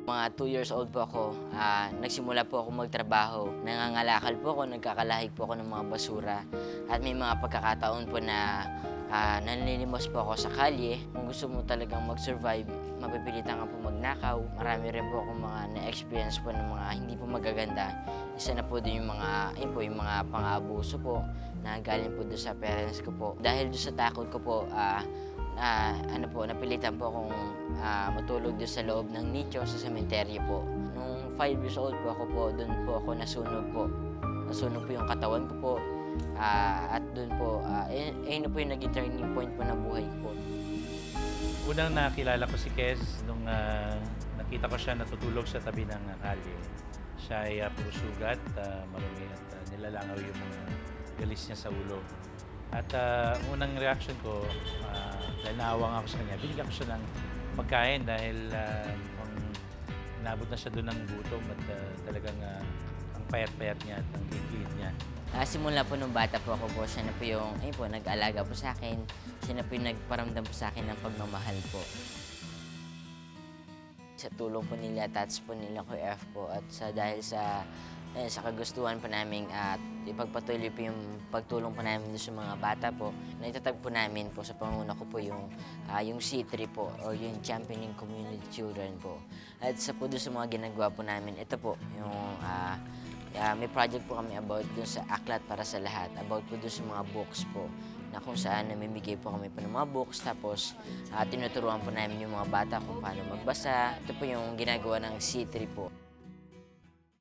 Mga 2 years old po ako, nagsimula po ako magtrabaho. Nangangalakal po ako, nagkakalahig po ako ng mga basura. At may mga pagkakataon po na nanlilimos po ako sa kalye. Kung gusto mo talagang mag-survive, mapipilitan ka po magnakaw. Marami rin po akong mga na-experience po ng mga hindi po magaganda. Isa na po din yung mga, yun po, yung mga pang-aabuso po na galing po doon sa parents ko po. Dahil doon sa takot ko po, napilitan po akong matulog doon sa loob ng nicho sa sementeryo po. Nung 5 years old po ako po, doon po ako nasunog po. Nasunog po yung katawan ko po. At doon po, ayun na po yung naging turning point po ng buhay ko po. Unang nakilala ko si Kez nung nakita ko siya natutulog sa tabi ng kalye. Siya ay puro sugat, marumi at nilalangaw yung mga galis niya sa ulo. At unang reaction ko, dahil naawang ako sa kanya, binigyan ko siya ng pagkain dahil inabot na siya doon ng gutom at talagang ang payat-payat niya at ang liit niya. Simula po nung bata po ako po, siya na po yung, ayun po, nag-alaga po sa akin. Siya na po yung nagparamdam po sa akin ng pagmamahal po. Sa tulong po nila, tats po nila Kuya F po at dahil sa kagustuhan po namin at ipagpatuloy po yung pagtulong po namin sa mga bata po, naitatag po namin po sa panguna ko po yung C3 po or yung Championing Community Children po. At sa po doon sa mga ginagawa po namin, ito po yung may project po kami about dun sa Aklat para sa Lahat, about po dun sa mga books po, na kung saan namimigay po kami po ng mga books, tapos tinuturuan po namin yung mga bata kung paano magbasa. Ito po yung ginagawa ng C3 po.